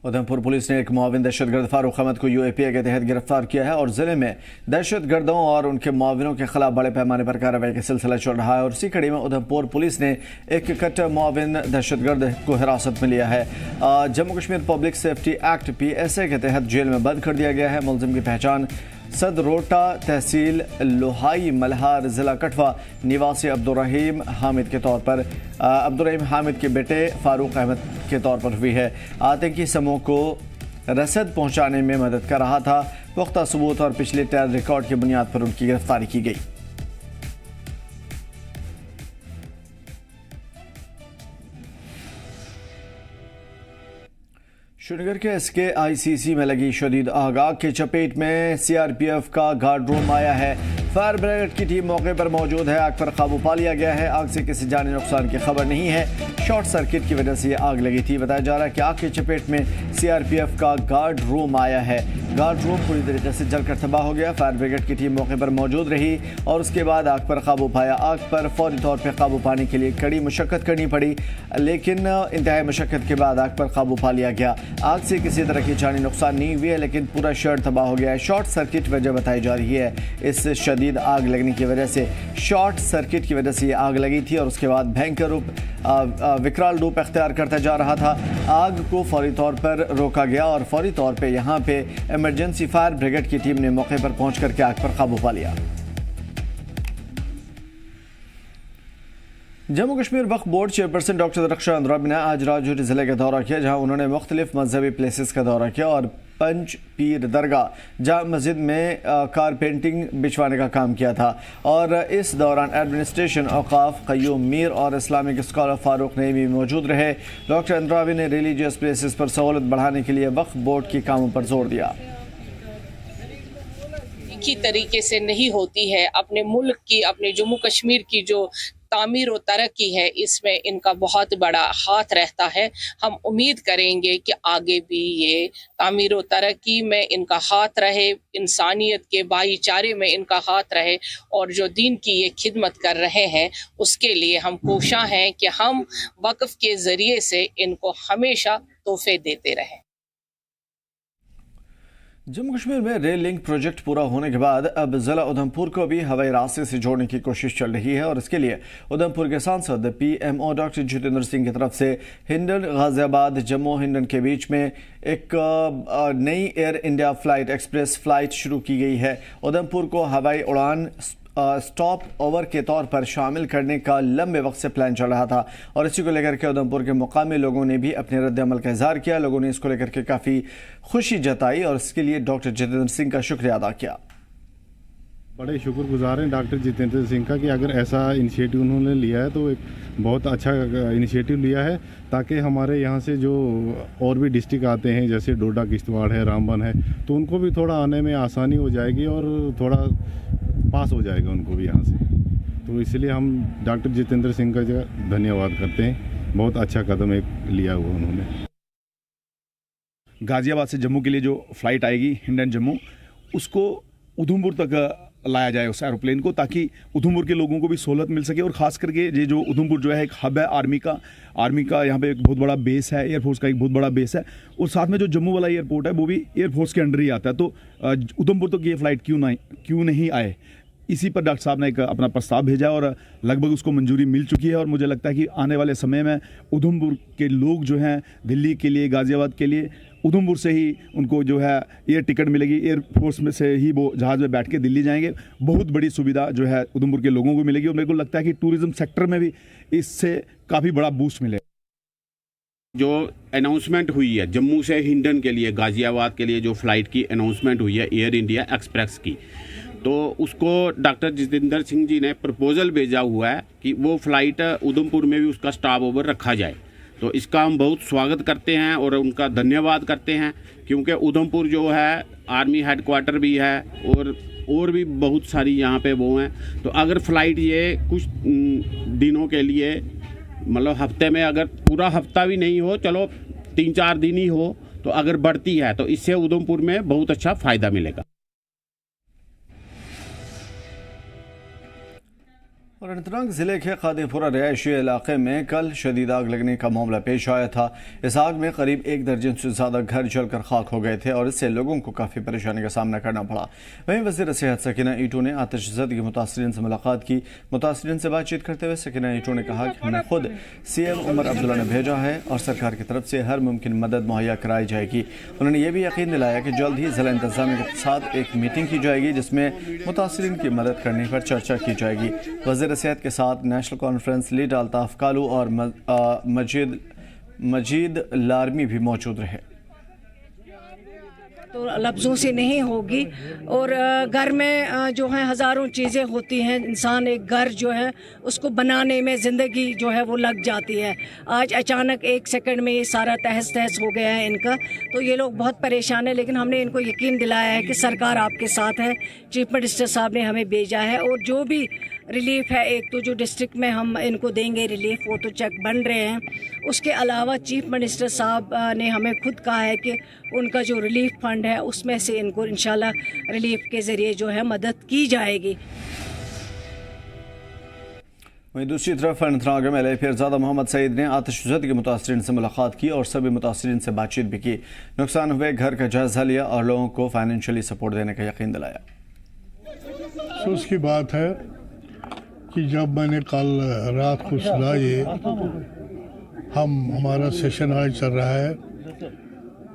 Udhampur police ने एक मुआविन दहशतगर्द फारूक अहमद को यूएपीए के तहत गिरफ्तार किया है और जिले में दहशतगर्दों और उनके मुआविनों के खिलाफ बड़े पैमाने पर कार्रवाई का सिलसिला चल रहा है। और इसी कड़ी में उधमपुर पुलिस ने एक कट्टर मुआविन दहशतगर्द को हिरासत में लिया है। Jammu Kashmir public safety act PSA के तहत जेल में बंद कर दिया गया है। मुलजिम की पहचान सदरोटा तहसील लोहाई मल्हार जिला कठवा निवासी अब्दुर्रहीम हामिद के तौर पर अब्दुर्रहीम हामिद के बेटे फारूक अहमद के तौर पर हुई है। आतंकी समूह को रसद पहुंचाने में मदद कर रहा था। पुख्ता सबूत और पिछले ट्रायल रिकॉर्ड की बुनियाद पर उनकी गिरफ्तारी की गई। श्रीनगर के SKICC में लगी शदीद आग के चपेट में CRPF का गार्ड रूम आया है। फायर ब्रिगेड की टीम मौके पर मौजूद है। आग पर काबू पा लिया गया है। आग से किसी जानी नुकसान की खबर नहीं है। शॉर्ट सर्किट की वजह से ये आग लगी थी। बताया जा रहा है कि आग के चपेट में CRPF का गार्ड रूम आया है। गार्ड रूम पूरी तरीके से जलकर तबाह हो गया। फायर ब्रिगेड की टीम मौके पर मौजूद रही और उसके बाद आग पर काबू पाया। आग पर फौरी तौर पर काबू पाने के लिए कड़ी मशक्कत करनी पड़ी, लेकिन इंतहाई मशक्कत के बाद आग पर काबू पा लिया गया। आग से किसी तरह की जानी नुकसान नहीं हुई है, लेकिन पूरा शहर तबाह हो गया है। शॉर्ट सर्किट वजह बताई जा रही है। इस शदीद आग लगने की वजह से शॉर्ट सर्किट की वजह से ये आग लगी थी और उसके बाद भयंकर रूप विकराल रूप अख्तियार करता जा रहा था। आग को फौरी तौर पर रोका गया और फौरी तौर पर यहाँ पे इमरजेंसी फायर ब्रिगेड की टीम ने मौके पर पहुंच करके आग पर काबू पा लिया। जम्मू कश्मीर वक्फ बोर्ड चेयरपर्सन डॉक्टर रक्षा अंद्राबी ने आज राजौरी जिले का दौरा किया, जहां उन्होंने मुख्तलिफ मजहबी प्लेसेस का दौरा किया और पंच पीर दरगाह जाम मस्जिद में कार पेंटिंग बिछवाने का काम किया था। और इस दौरान एडमिनिस्ट्रेशन औकाफ क़य्यूम मीर और इस्लामिक स्कॉलर फारूक नईमी मौजूद रहे। डॉक्टर अंद्राबी ने रिलीजियस प्लेसेस पर सहूलत बढ़ाने के लिए वक्फ बोर्ड के कामों पर जोर दिया। की तरीके से नहीं होती है। अपने मुल्क की, अपने जम्मू कश्मीर की जो तामीर और तरक्की है, इसमें इनका बहुत बड़ा हाथ रहता है। हम उम्मीद करेंगे कि आगे भी ये तामीर और तरक्की में इनका हाथ रहे, इंसानियत के भाईचारे में इनका हाथ रहे और जो दीन की ये खिदमत कर रहे हैं उसके लिए हम कोशिश हैं कि हम वक्फ के ज़रिए से इनको हमेशा तोहफे देते रहें। जम्मू कश्मीर में रेल लिंक प्रोजेक्ट पूरा होने के बाद अब जिला उधमपुर को भी हवाई रास्ते से जोड़ने की कोशिश चल रही है और इसके लिए उधमपुर के सांसद PMO डॉक्टर जितेंद्र सिंह की तरफ से हिंडन गाजियाबाद जम्मू हिंडन के बीच में एक नई air India flight express flight शुरू की गई है। उधमपुर को हवाई उड़ान स्टॉप ओवर के तौर पर शामिल करने का लंबे वक्त से प्लान चल रहा था और इसी को लेकर के उधमपुर के मुकामी लोगों ने भी अपने रद्द-ए-अमल का इजहार किया। लोगों ने इसको लेकर के काफ़ी खुशी जताई और इसके लिए डॉक्टर जितेंद्र सिंह का शुक्रिया अदा किया। बड़े शुक्रगुजार हैं डॉक्टर जितेंद्र सिंह का कि अगर ऐसा इनिशिएटिव उन्होंने लिया है तो एक बहुत अच्छा इनिशिएटिव लिया है, ताकि हमारे यहाँ से जो और भी डिस्ट्रिक्ट आते हैं जैसे डोडा किश्तवाड़ है, रामबन है, तो उनको भी थोड़ा आने में आसानी हो जाएगी और थोड़ा पास हो जाएगा उनको भी यहाँ से। तो इसलिए हम डॉक्टर जितेंद्र सिंह का धन्यवाद करते हैं। बहुत अच्छा कदम एक लिया हुआ उन्होंने। गाज़ियाबाद से जम्मू के लिए जो फ़्लाइट आएगी हिंडन जम्मू, उसको उधमपुर तक लाया जाए उस एरोप्लेन को, ताकि उधमपुर के लोगों को भी सहूलत मिल सके। और ख़ास करके ये जो उधमपुर जो है एक हब है आर्मी का यहाँ पे एक बहुत बड़ा बेस है, एयरफोर्स का एक बहुत बड़ा बेस है और साथ में जो जम्मू वाला एयरपोर्ट है वो भी एयरफोर्स के अंडर ही आता है। तो उधमपुर तक ये फ़्लाइट क्यों नहीं आए, इसी पर डॉक्टर साहब ने एक अपना प्रस्ताव भेजा और लगभग उसको मंजूरी मिल चुकी है। और मुझे लगता है कि आने वाले समय में उधमपुर के लोग जो हैं दिल्ली के लिए, गाज़ियाबाद के लिए उधमपुर से ही उनको जो है एयर टिकट मिलेगी, एयरफोर्स में से ही वो जहाज़ में बैठ के दिल्ली जाएंगे। बहुत बड़ी सुविधा जो है उधमपुर के लोगों को मिलेगी और मेरे को लगता है कि टूरिज़्म सेक्टर में भी इससे काफ़ी बड़ा बूस्ट मिलेगा। जो अनाउंसमेंट हुई है जम्मू से हिंडन के लिए, गाज़ियाबाद के लिए जो फ़्लाइट की अनाउंसमेंट हुई है एयर इंडिया एक्सप्रेस की, तो उसको डॉक्टर जितेंद्र सिंह जी ने प्रपोज़ल भेजा हुआ है कि वो फ़्लाइट उधमपुर में भी उसका स्टॉप ओवर रखा जाए। तो इसका हम बहुत स्वागत करते हैं और उनका धन्यवाद करते हैं, क्योंकि उधमपुर जो है आर्मी हेडक्वार्टर भी है और भी बहुत सारी यहाँ पे वो हैं। तो अगर फ़्लाइट ये कुछ दिनों के लिए, मतलब हफ्ते में अगर पूरा हफ्ता भी नहीं हो, चलो 3-4 दिन ही हो, तो अगर बढ़ती है तो इससे उधमपुर में बहुत अच्छा फ़ायदा मिलेगा। और अनंतनाग जिले के खादीपुरा रिहायशी इलाके में कल शदीद आग लगने का मामला पेश आया था। इस आग में करीब 1 दर्जन से ज़्यादा घर जलकर खाक हो गए थे और इससे लोगों को काफ़ी परेशानी का सामना करना पड़ा। वहीं वज़ीर सेहत सकीना ईटू ने आतिशज़दी के मुतासरीन से मुलाकात की। मुतासरीन से बातचीत करते हुए सकीना ईटू ने कहा कि हमें खुद CM उमर अब्दुल्ला ने भेजा है और सरकार की तरफ से हर मुमकिन मदद मुहैया कराई जाएगी। उन्होंने ये भी यकीन दिलाया कि जल्द ही ज़िला इंतज़ामिया के साथ एक मीटिंग की जाएगी जिसमें मुतासरीन की मदद करने पर चर्चा की जाएगी। वज़ीर सेहत के साथ national conference leader Altaf Kalu और मजीद लारमी भी मौजूद रहे। तो लफ्ज़ों से नहीं होगी और घर में जो है हज़ारों चीज़ें होती हैं। इंसान एक घर जो है उसको बनाने में ज़िंदगी जो है वो लग जाती है। आज अचानक 1 सेकंड में ये सारा तहस तहस हो गया है इनका, तो ये लोग बहुत परेशान हैं। लेकिन हमने इनको यकीन दिलाया है कि सरकार आपके साथ है। चीफ मिनिस्टर साहब ने हमें भेजा है और जो भी रिलीफ है, एक तो जो डिस्ट्रिक्ट में हम इनको देंगे रिलीफ वो तो चेक बन रहे हैं। उसके अलावा चीफ मिनिस्टर साहब ने हमें खुद कहा है कि उनका जो रिलीफ फंड है उसमें से इनको इंशाल्लाह रिलीफ के ज़रिए जो है मदद की जाएगी। वहीं दूसरी तरफ अनंतनाग में पीरज़ादा मोहम्मद सईद ने आतिशज़दी के मुतासरीन से मुलाकात की और सभी मुतासरीन से बातचीत भी की। नुकसान हुए घर का जायज़ा लिया और लोगों को फाइनेंशियली सपोर्ट देने का यकीन दिलाया। अफसोस की बात है कि जब मैंने कल रात को सुना ये हमारा सेशन आज चल रहा है,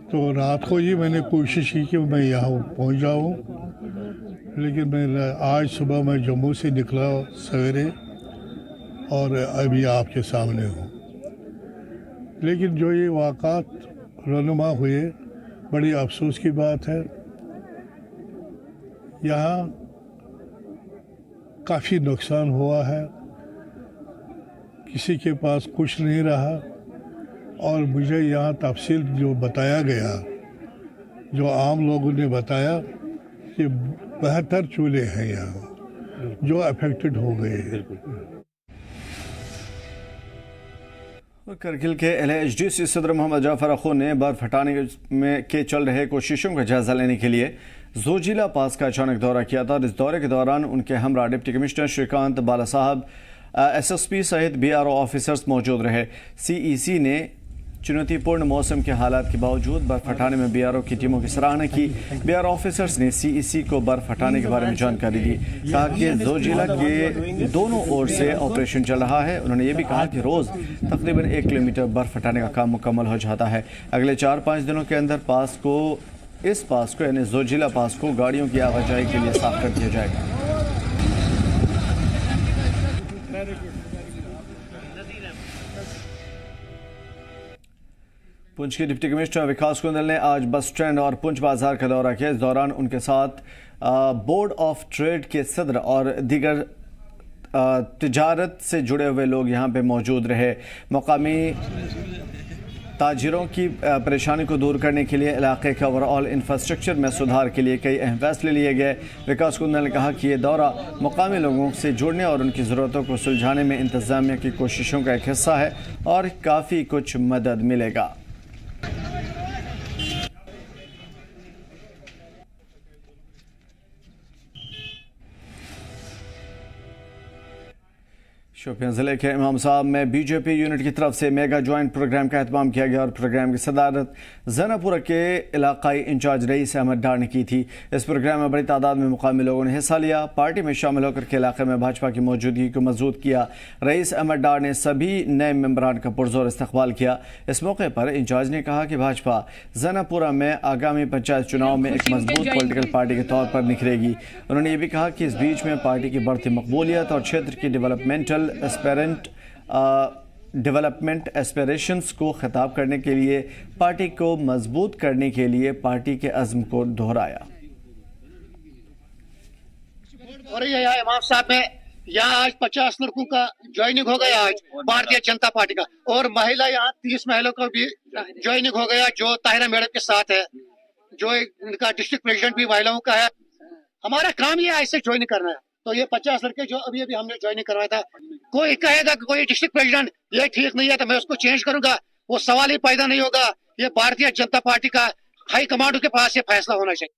तो रात को ही मैंने कोशिश की कि मैं यहाँ पहुँच जाऊँ, लेकिन मैं आज सुबह मैं जम्मू से निकला सवेरे और अभी आपके सामने हूँ। लेकिन जो ये वाक़ात रहनुमा हुए, बड़ी अफसोस की बात है। यहाँ काफ़ी नुकसान हुआ है, किसी के पास कुछ नहीं रहा। और मुझे यहाँ तफसील जो बताया गया, जो आम लोगों ने बताया कि 72 चूल्हे हैं यहाँ जो अफेक्टेड हो गए हैं। करगिल के LHDC सदर मोहम्मद जाफर अखू ने बर्फ हटाने में के चल रहे कोशिशों का जायजा लेने के लिए जोजिला पास का अचानक दौरा किया था और इस दौरे के दौरान उनके हमरा डिप्टी कमिश्नर श्रीकांत बाला साहब, SSP सहित BRO ऑफिसर्स मौजूद रहे। CEC ने चुनौतीपूर्ण मौसम के हालात के बावजूद बर्फ हटाने में BRO की टीमों की सराहना की। BRO ऑफिसर्स ने CEC को बर्फ हटाने के बारे में जानकारी दी। कहा कि जोजिला के दोनों ओर से ऑपरेशन चल रहा है। उन्होंने ये भी कहा कि रोज़ तकरीबन 1 किलोमीटर बर्फ हटाने का काम मुकम्मल हो जाता है। अगले 4-5 दिनों के अंदर इस पास को यानी जोजिला पास को गाड़ियों की आवाजाही के लिए साफ कर दिया जाएगा। पुंछ के डिप्टी कमिश्नर विकास कुंदल ने आज बस स्टैंड और पुंछ बाजार का दौरा किया। इस दौरान उनके साथ बोर्ड ऑफ ट्रेड के सदर और दीगर तिजारत से जुड़े हुए लोग यहाँ पे मौजूद रहे। मकामी ताजिरों की परेशानी को दूर करने के लिए इलाके के ओवरऑल इंफ्रास्ट्रक्चर में सुधार के लिए कई अहम फैसले लिए गए। विकास कुंदल ने कहा कि ये दौरा मकामी लोगों से जुड़ने और उनकी ज़रूरतों को सुलझाने में इंतज़ामिया की कोशिशों का एक हिस्सा है और काफ़ी कुछ मदद मिलेगा। शोपियां जिले के इमाम साहब में BJP यूनिट की तरफ से मेगा ज्वाइंट प्रोग्राम का एहतमाम किया गया और प्रोग्राम की सदारत ज़नापुरा के इलाकाई इंचार्ज रईस अहमद डार ने की थी। इस प्रोग्राम में बड़ी तादाद में मुकामी लोगों ने हिस्सा लिया। पार्टी में शामिल होकर के इलाके में भाजपा की मौजूदगी को मजबूत किया। रईस अहमद डार ने सभी नए मेंबरान का पुरजोर इस्तकबाल किया। इस मौके पर इंचार्ज ने कहा कि भाजपा ज़नापुरा में आगामी पंचायत चुनाव में एक मजबूत पॉलिटिकल पार्टी के तौर पर निखरेगी। उन्होंने ये भी कहा कि इस बीच में पार्टी की बढ़ती मकबूलियत और क्षेत्र की डेवलपमेंट एस्पिरेशंस को खिताब करने के लिए पार्टी को मजबूत करने के लिए पार्टी के अज़्म को दोहराया। और यहाँ इमाम साहब में यहाँ आज 50 लड़कों का ज्वाइनिंग हो गया आज भारतीय जनता पार्टी का, और महिला यहाँ 30 महिलाओं का भी ज्वाइनिंग हो गया जो ताहिरा मैडम के साथ है, जो इनका डिस्ट्रिक्ट प्रेसिडेंट भी महिलाओं का है। हमारा काम ये ऐसे ज्वाइनिंग करना है। तो ये 50 लड़के जो अभी हमने ज्वाइनिंग करवाया था, कोई कहेगा कि कोई डिस्ट्रिक्ट प्रेसिडेंट ये ठीक नहीं है तो मैं उसको चेंज करूंगा, वो सवाल ही पैदा नहीं होगा। ये भारतीय जनता पार्टी का हाई कमांड के पास ये फैसला होना चाहिए।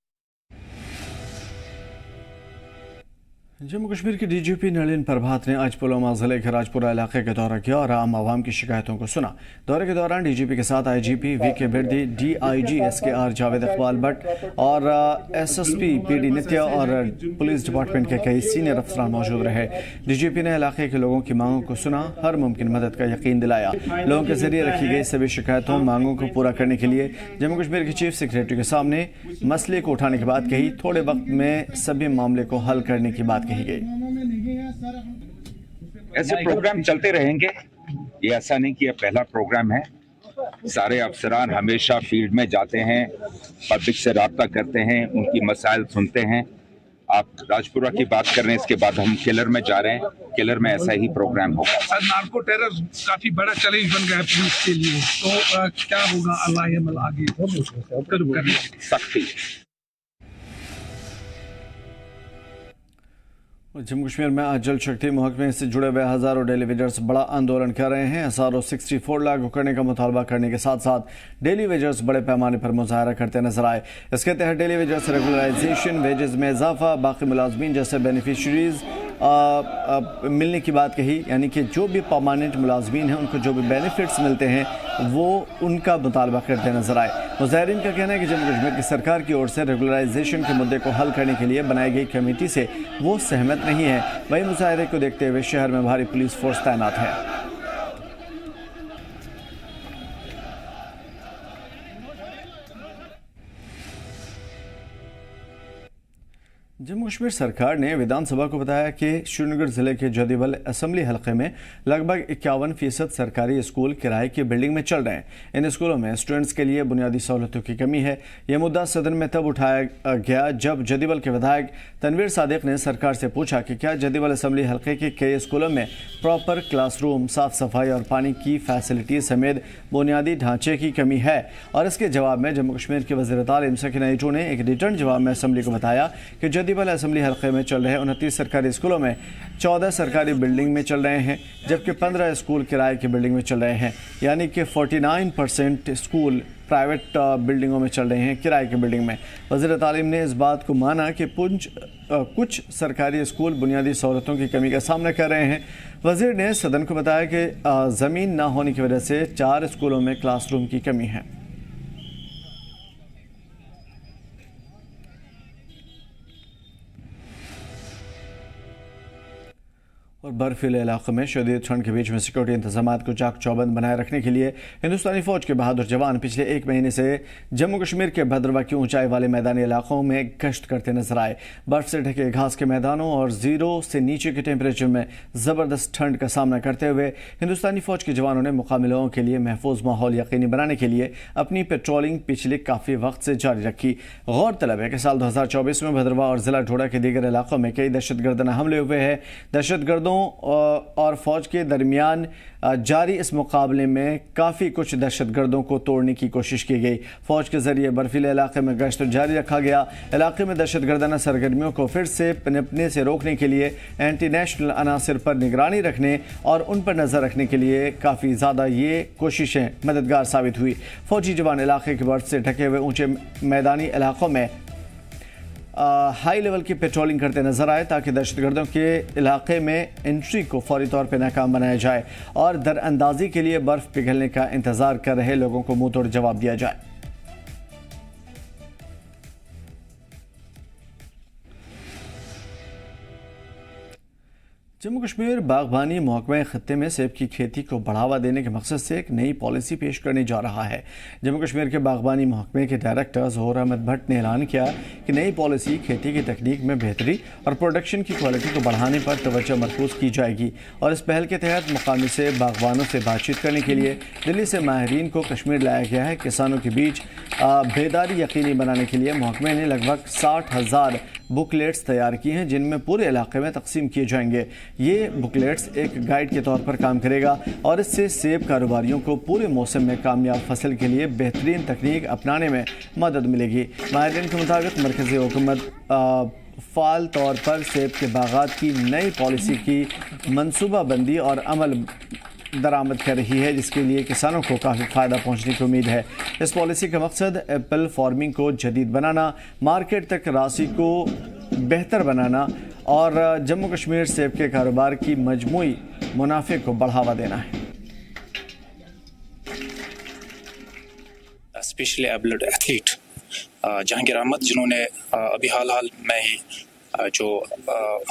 जम्मू कश्मीर के डीजीपी नलिन प्रभात ने आज पुलवामा जिले के राजपुरा इलाके का दौरा किया और आम आवाम की शिकायतों को सुना। दौरे के दौरान डीजीपी के साथ IGP VK Birdi, DIG SKR Javed Iqbal Bhat और एसएसपी पीडी नित्या और पुलिस डिपार्टमेंट के कई सीनियर अफसरान मौजूद रहे। डीजीपी ने इलाके के लोगों की मांगों को सुना, हर मुमकिन मदद का यकीन दिलाया। लोगों के जरिए रखी गई सभी शिकायतों मांगों को पूरा करने के लिए जम्मू कश्मीर के चीफ सेक्रेटरी के सामने मसले को उठाने की बात कही। थोड़े वक्त में सभी मामले को हल करने की बात कही गई। ऐसे प्रोग्राम चलते रहेंगे, ये ऐसा नहीं कि यह पहला प्रोग्राम है। सारे अफसरान हमेशा फील्ड में जाते हैं, पब्लिक से राब्ता करते हैं, उनकी मसाइल सुनते हैं। आप राजपुरा की बात कर रहे हैं, इसके बाद हम किलर में जा रहे हैं। किलर में ऐसा ही प्रोग्राम होगा। सर, नार्को टेरर काफी बड़ा चैलेंज बन गया है पुलिस के लिए, तो क्या होगा अल्लाह आगे सख्ती। जम्मू कश्मीर में आज जल शक्ति महकमे से जुड़े हुए हजारों डेली वेजर्स बड़ा आंदोलन कर रहे हैं। एसआरओ 64 लागू करने का मुतालबा करने के साथ साथ डेली वेजर्स बड़े पैमाने पर मुजाहरा करते नजर आए। इसके तहत डेली वेजर्स रेगुलराइजेशन, वेजेस में इजाफा, बाकी मुलाजमीन जैसे बेनिफिशरीज मिलने की बात कही, यानी कि जो भी परमानेंट मुलाजमीन हैं उनको जो भी बेनिफिट्स मिलते हैं वो उनका मुतालबा करते नजर आए। मुजाहिरीन का कहना है कि जम्मू कश्मीर की सरकार की ओर से रेगुलराइजेशन के मुद्दे को हल करने के लिए बनाई गई कमेटी से वो सहमत नहीं है। वही मुजाहरे को देखते हुए शहर में भारी पुलिस फोर्स तैनात है। जम्मू कश्मीर सरकार ने विधानसभा को बताया कि श्रीनगर जिले के जदीबल असेंबली हलके में लगभग 51% सरकारी स्कूल किराए की बिल्डिंग में चल रहे हैं। इन स्कूलों में स्टूडेंट्स के लिए बुनियादी सहूलतों की कमी है। यह मुद्दा सदन में तब उठाया गया जब जदीबल के विधायक तनवीर सादिक ने सरकार से पूछा कि क्या जदीबल असेंबली हलके के कई स्कूलों में प्रॉपर क्लासरूम, साफ सफाई और पानी की फैसिलिटी समेत बुनियादी ढांचे की कमी है। और इसके जवाब में जम्मू कश्मीर के वज़ीर तालीम सकीना ईटू ने एक रिटर्न जवाब में असेंबली को बताया कि जदीबल असेंबली हल्के में चल रहे 29 सरकारी स्कूलों में 14 सरकारी बिल्डिंग में चल रहे हैं, जबकि 15 स्कूल किराए की बिल्डिंग में चल रहे हैं। यानी कि 49% स्कूल प्राइवेट बिल्डिंगों में चल रहे हैं, किराए की बिल्डिंग में। वज़ीर तालीम ने इस बात को माना कि कुछ सरकारी स्कूल बुनियादी सहूलतों की कमी का सामना कर रहे हैं। वज़ीर ने सदन को बताया कि ज़मीन न होने की वजह से 4 स्कूलों में क्लासरूम की कमी है। और बर्फीले इलाकों में शदीद ठंड के बीच में सिक्योरिटी इंतजाम को चाक चौबंद बनाए रखने के लिए हिंदुस्तानी फौज के बहादुर जवान पिछले 1 महीने से जम्मू कश्मीर के भद्रवा की ऊंचाई वाले मैदानी इलाकों में गश्त करते नजर आए। बर्फ से ढके घास के मैदानों और 0 से नीचे के टेम्परेचर में ज़बरदस्त ठंड का सामना करते हुए हिंदुस्तानी फौज के जवानों ने मुकामी लोगों के लिए महफूज माहौल यकीनी बनाने के लिए अपनी पेट्रोलिंग पिछले काफ़ी वक्त से जारी रखी। गौरतलब है कि साल 2024 में भद्रवा और जिला डोडा के दीगर इलाकों में कई दहशतगर्दाना हमले हुए हैं। दहशतगर्दों और फौज के दरमियान जारी इस मुकाबले में काफ़ी कुछ दहशतगर्दों को तोड़ने की कोशिश की गई। फौज के जरिए बर्फीले इलाके में गश्त जारी रखा गया। इलाके में दहशतगर्दाना सरगर्मियों को फिर से पनपने से रोकने के लिए एंटी नेशनल अनासर पर निगरानी रखने और उन पर नज़र रखने के लिए काफ़ी ज़्यादा ये कोशिशें मददगार साबित हुई। फौजी जवान इलाके के बर्फ से ढके हुए ऊंचे मैदानी इलाकों में हाई लेवल की पेट्रोलिंग करते नजर आए ताकि दहशतगर्दों के इलाके में एंट्री को फौरी तौर पर नाकाम बनाया जाए और दरअंदाजी के लिए बर्फ पिघलने का इंतजार कर रहे लोगों को मुंह तोड़ जवाब दिया जाए। जम्मू कश्मीर बागबानी महकमा खत्ते में सेब की खेती को बढ़ावा देने के मकसद से एक नई पॉलिसी पेश करने जा रहा है। जम्मू कश्मीर के बागबानी महकमे के डायरेक्टर ज़ोहर अहमद भट्ट ने ऐलान किया कि नई पॉलिसी खेती की तकनीक में बेहतरी और प्रोडक्शन की क्वालिटी को बढ़ाने पर तवज्जो मरकूज़ की जाएगी। और इस पहल के तहत मुकामी से बागबानों से बातचीत करने के लिए दिल्ली से माहिरीन को कश्मीर लाया गया है। किसानों के बीच बेदारी यकीनी बनाने के लिए महकमे ने लगभग 60,000 बुकलेट्स तैयार की हैं, जिनमें पूरे इलाके में तकसीम किए जाएंगे। ये बुकलेट्स एक गाइड के तौर पर काम करेगा और इससे सेब कारोबारियों को पूरे मौसम में कामयाब फसल के लिए बेहतरीन तकनीक अपनाने में मदद मिलेगी। माहिरीन के मुताबिक मरकज़ी हुकूमत फ़ाल तौर पर सेब के बागात की नई पॉलिसी की मनसूबाबंदी और अमल दरामद कर रही है, जिसके लिए किसानों को काफ़ी फ़ायदा पहुंचने की उम्मीद है। इस पॉलिसी का मकसद एप्पल फार्मिंग को जदीद बनाना, मार्केट तक राशि को बेहतर बनाना और जम्मू कश्मीर सेब के कारोबार की मजमूई मुनाफे को बढ़ावा देना है। Specially abled athlete Jahangir Ahmad, जिन्होंने अभी हाल में ही जो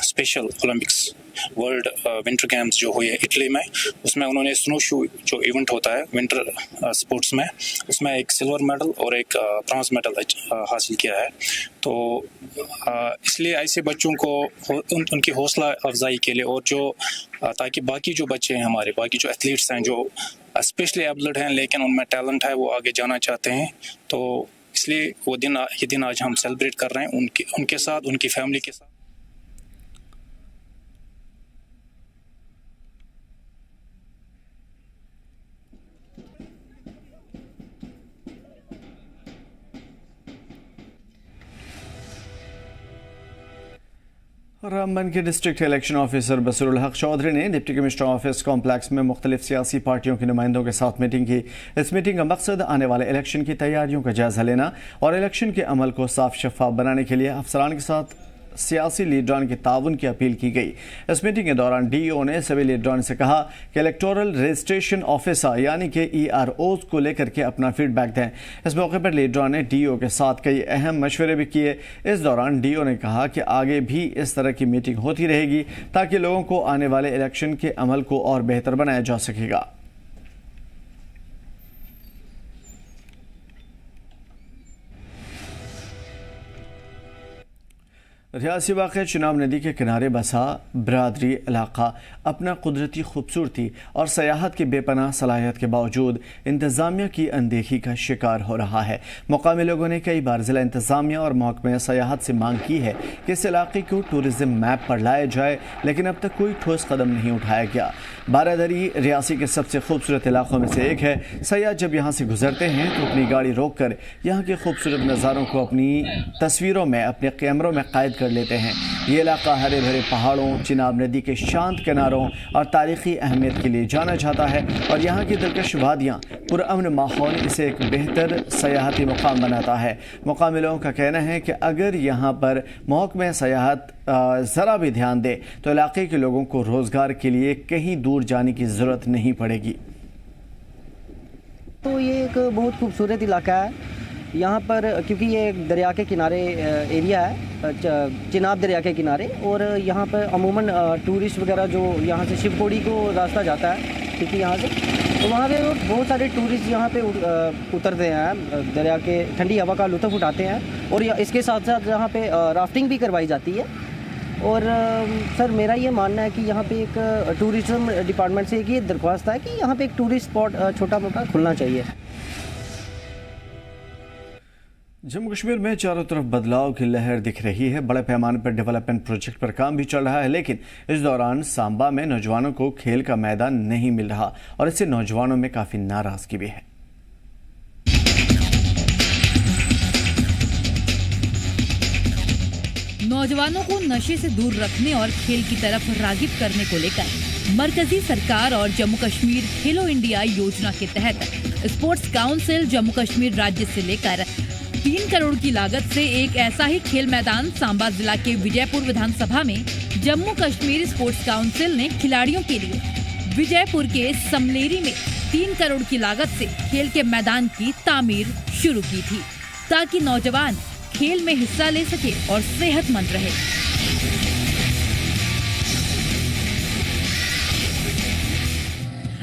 special olympics world winter games जो हुए इटली में, उसमें उन्होंने स्नो शू जो इवेंट होता है विंटर स्पोर्ट्स में, उसमें एक सिल्वर मेडल और एक ब्रॉन्ज मेडल हासिल किया है। तो इसलिए ऐसे बच्चों को उनकी हौसला अफजाई के लिए, और जो ताकि बाकी जो बच्चे हैं हमारे, बाकी जो एथलीट्स हैं जो स्पेशली एबल्ड हैं लेकिन उनमें टैलेंट है, वो आगे जाना चाहते हैं, तो इसलिए ये दिन आज हम सेलिब्रेट कर रहे हैं उनके साथ, उनकी फैमिली के साथ। रामबन के डिस्ट्रिक्ट इलेक्शन ऑफिसर बसरुल हक चौधरी ने डिप्टी कमिश्नर ऑफिस कॉम्प्लेक्स में मुख्तलिफ सियासी पार्टियों के नुमाइंदों के साथ मीटिंग की। इस मीटिंग का मकसद आने वाले इलेक्शन की तैयारियों का जायजा लेना और इलेक्शन के अमल को साफ शफाफ बनाने के लिए अफसरान के साथ सियासी लीडरान के ताउन की अपील की गई। इस मीटिंग के दौरान डीईओ ने सभी लीडरान से कहा कि इलेक्टोरल रजिस्ट्रेशन ऑफिसर यानी कि EROs को लेकर के अपना फीडबैक दें। इस मौके पर लीडरान ने डीईओ के साथ कई अहम मशवरे भी किए। इस दौरान डीईओ ने कहा कि आगे भी इस तरह की मीटिंग होती रहेगी ताकि लोगों को आने वाले इलेक्शन के अमल को और बेहतर बनाया जा सकेगा। रियासी वाक़ चिनाब नदी के किनारे बसा बरादरी इलाका अपना कुदरती खूबसूरती और सयाहत की बेपनाह सलाहियत के बावजूद इंतज़ामिया की अनदेखी का शिकार हो रहा है। मुकामी लोगों ने कई बार ज़िला इंतज़ामिया और महकमे सयाहत से मांग की है कि इस इलाके को टूरिज़म मैप पर लाया जाए, लेकिन अब तक कोई ठोस कदम नहीं उठाया गया। बारादरी रियासी के सबसे खूबसूरत इलाकों में से एक है। सयाह जब यहाँ से गुजरते हैं तो अपनी गाड़ी रोक कर यहाँ के खूबसूरत नज़ारों को अपनी तस्वीरों में, अपने कैमरों में कैद कर लेते हैं। ये इलाका हरे भरे पहाड़ों, चिनाब नदी के शांत किनारों और तारीख़ी अहमियत के लिए जाना जाता है और यहाँ की दिलकश वादियाँ, पुरअमन माहौल इसे एक बेहतर सयाहती मुकाम बनाता है। मुकामी लोगों का कहना है कि अगर यहाँ पर महकमा सयाहत ज़रा भी ध्यान दे तो इलाके के लोगों को रोज़गार के लिए कहीं दूर जाने की ज़रूरत नहीं पड़ेगी। तो ये एक बहुत खूबसूरत इलाका है यहाँ पर, क्योंकि ये एक दरिया के किनारे एरिया है, चिनाब दरिया के किनारे, और यहाँ पर अमूमन टूरिस्ट वगैरह जो यहाँ से शिवकोड़ी को रास्ता जाता है, क्योंकि यहाँ से तो वहाँ पे बहुत सारे टूरिस्ट यहाँ पे उतरते हैं, दरिया के ठंडी हवा का लुत्फ़ उठाते हैं, और इसके साथ साथ यहाँ पे राफ्टिंग भी करवाई जाती है। और सर मेरा ये मानना है कि यहाँ पे एक टूरिज़्म डिपार्टमेंट से एक ये दरख्वास्त है कि यहाँ पे एक टूरिस्ट स्पॉट छोटा मोटा खुलना चाहिए। जम्मू कश्मीर में चारों तरफ बदलाव की लहर दिख रही है। बड़े पैमाने पर डेवलपमेंट प्रोजेक्ट पर काम भी चल रहा है, लेकिन इस दौरान सांबा में नौजवानों को खेल का मैदान नहीं मिल रहा और इससे नौजवानों में काफ़ी नाराज़गी भी है। नौजवानों को नशे से दूर रखने और खेल की तरफ रागिब करने को लेकर मरकजी सरकार और जम्मू कश्मीर खेलो इंडिया योजना के तहत स्पोर्ट्स काउंसिल जम्मू कश्मीर राज्य से लेकर 3 करोड़ की लागत से एक ऐसा ही खेल मैदान सांबा जिला के विजयपुर विधानसभा में जम्मू कश्मीर स्पोर्ट्स काउंसिल ने खिलाड़ियों के लिए विजयपुर के समलेरी में 3 करोड़ की लागत से खेल के मैदान की तामीर शुरू की थी, ताकि नौजवान खेल में हिस्सा ले सके और सेहतमंद रहे।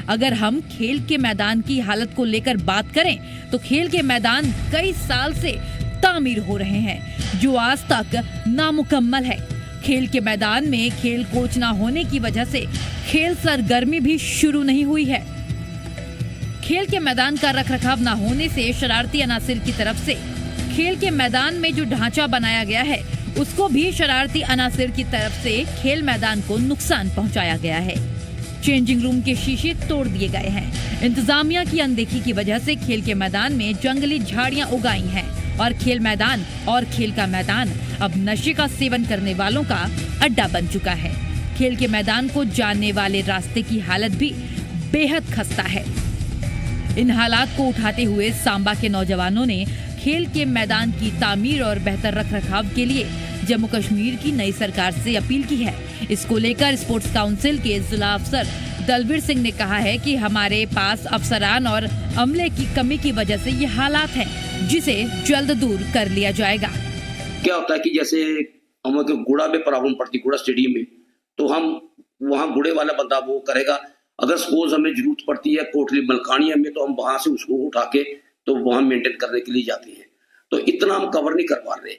अगर हम खेल के मैदान की हालत को लेकर बात करें तो खेल के मैदान कई साल से तामीर हो रहे हैं, जो आज तक नामुकम्मल है। खेल के मैदान में खेल कोच न होने की वजह से खेल सरगर्मी भी शुरू नहीं हुई है। खेल के मैदान का रखरखाव न होने से शरारती अनासिर की तरफ से खेल के मैदान में जो ढांचा बनाया गया है उसको भी शरारती अनासिर की तरफ से खेल मैदान को नुकसान पहुंचाया गया है। चेंजिंग रूम के शीशे तोड़ दिए गए हैं। इंतजामिया की अनदेखी की वजह से खेल के मैदान में जंगली झाड़ियां उगाई हैं और खेल का मैदान अब नशे का सेवन करने वालों का अड्डा बन चुका है। खेल के मैदान को जाने वाले रास्ते की हालत भी बेहद खस्ता है। इन हालात को उठाते हुए सांबा के नौजवानों ने खेल के मैदान की तामीर और बेहतर रखरखाव के लिए जम्मू कश्मीर की नई सरकार से अपील की है। इसको लेकर स्पोर्ट्स काउंसिल के जिला अफसर दलबीर सिंह ने कहा है कि हमारे पास अफसरान और अमले की कमी की वजह से ये हालात है, जिसे जल्द दूर कर लिया जाएगा। क्या होता है कि जैसे हम गुड़ा में प्रॉब्लम पड़ती, गुड़ा स्टेडियम में, तो हम वहाँ गुड़े वाला बंदा वो करेगा। अगर सपोज हमें जरूरत पड़ती है कोटली मलकानिया में, तो हम वहां से उसको उठा के तो वहां मेंटेन करने के लिए जाते हैं। तो इतना हम कवर नहीं कर पा रहे।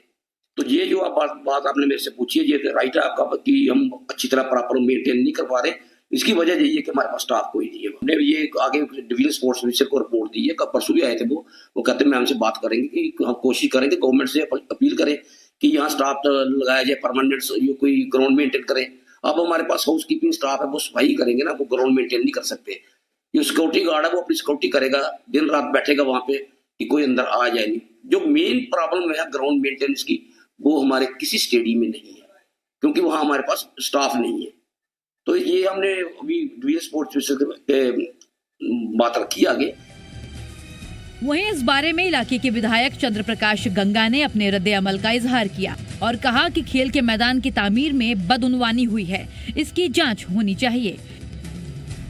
तो ये जो आप बात आपने मेरे से पूछी है, ये राइट है आपका कि हम अच्छी तरह प्रॉपर मेंटेन नहीं कर पा रहे। इसकी वजह यही है कि हमारे पास स्टाफ कोई नहीं है। हमने ये आगे डिवीजन स्पोर्ट्स मिनिस्टर को रिपोर्ट दी है, परसों भी आए थे वो कहते हैं मैं हमसे बात करेंगे कि हम कोशिश करेंगे, गवर्नमेंट से अपील करें कि यहाँ स्टाफ लगाया जाए, परमानेंट कोई ग्राउंड मेंटेन करें। अब हमारे पास हाउस कीपिंग स्टाफ है, वो सफाई करेंगे ना, वो ग्राउंड मेंटेन नहीं कर सकते। ये सिक्योरिटी गार्ड है, वो अपनी सिक्योरिटी करेगा, दिन रात बैठेगा वहां पे कि कोई अंदर आ जाए नहीं। जो मेन प्रॉब्लम है ग्राउंड मेंटेनेंस की, वो हमारे किसी स्टेडियम में नहीं है, क्योंकि वहां हमारे पास स्टाफ नहीं है। तो ये हमने अभी डिवीजन स्पोर्ट्स बात रखी आगे। वहीं इस बारे में इलाके के विधायक चंद्र प्रकाश गंगा ने अपने रद्द अमल का इजहार किया और कहा कि खेल के मैदान की तामीर में बदउनवानी हुई है, इसकी जांच होनी चाहिए।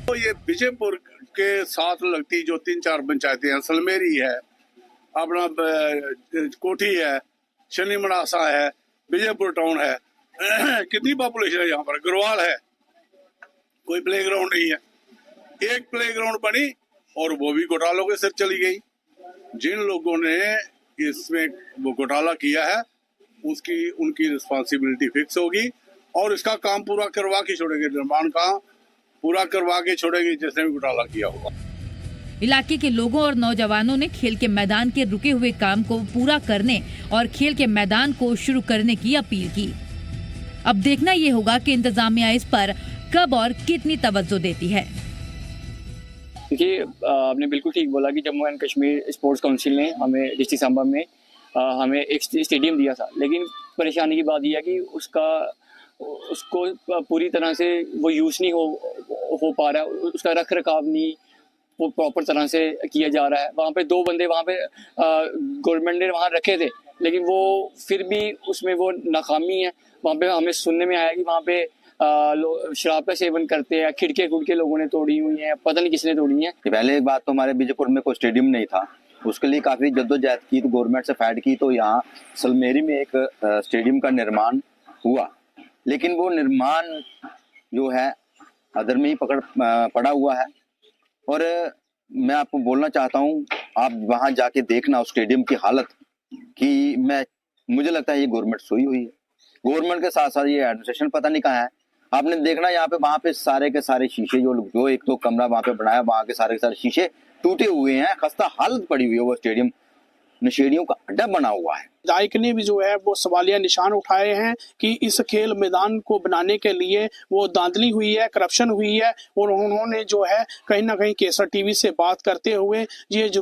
तो ये विजयपुर के साथ लगती जो 3-4 पंचायतें हैं, सलमेरी है, अपना कोठी है, शनि मनासा है, विजयपुर टाउन है, कितनी पॉपुलेशन है यहाँ पर, गरवाल है, कोई प्ले ग्राउंड नहीं है। एक प्ले ग्राउंड बनी और वो भी घोटालों के सिर चली गई। जिन लोगों ने इसमें वो घोटाला किया है उनकी रिस्पॉन्सिबिलिटी फिक्स होगी और इसका काम पूरा करवा के छोड़ेंगे, निर्माण का पूरा करवा के छोड़ेंगे जिसने भी घोटाला किया होगा। इलाके के लोगों और नौजवानों ने खेल के मैदान के रुके हुए काम को पूरा करने और खेल के मैदान को शुरू करने की अपील की। अब देखना ये होगा कि इंतजामिया इस पर कब और कितनी तवज्जो देती है। देखिए, आपने बिल्कुल ठीक बोला कि Jammu and Kashmir sports council ने हमें डिस्ट्रिक्ट सांबा में हमें एक स्टेडियम दिया था, लेकिन परेशानी की बात यह है कि उसको पूरी तरह से वो यूज़ नहीं हो पा रहा है, उसका रख रखाव नहीं वो प्रॉपर तरह से किया जा रहा है। वहाँ पे 2 बंदे वहाँ पे गवर्नमेंट ने वहाँ रखे थे, लेकिन वो फिर भी उसमें वो नाकामी है। वहाँ पे हमें सुनने में आया कि वहाँ पे शराब का सेवन करते हैं, खिड़के लोगों ने तोड़ी हुई हैं, पता नहीं किसने तोड़ी हैं। पहले एक बात तो हमारे बीजापुर में कोई स्टेडियम नहीं था, उसके लिए काफ़ी जद्दोजहद की, तो गवर्नमेंट से फाइट की, तो यहाँ सलमेरी में एक स्टेडियम का निर्माण हुआ, लेकिन वो निर्माण जो है अदर में ही पड़ा हुआ है। और मैं आपको बोलना चाहता हूँ, आप वहाँ जाके देखना उस स्टेडियम की हालत कि मुझे लगता है ये गवर्नमेंट सोई हुई है। गवर्नमेंट के साथ साथ ये एडमिनिस्ट्रेशन पता नहीं कहाँ है। आपने देखना यहाँ पे वहाँ पे सारे के सारे शीशे जो एक तो कमरा वहाँ पे बनाया, वहाँ के सारे शीशे टूटे हुए हैं, खस्ता हालत पड़ी हुई है। वो स्टेडियम नशेड़ियों का अड्डा बना हुआ है। विधायक ने भी जो है वो सवालिया निशान उठाए हैं कि इस खेल मैदान को बनाने के लिए वो धांधली हुई है, करप्शन हुई है, और उन्होंने जो है कहीं ना कहीं केसर टीवी से बात करते हुए ये जरूर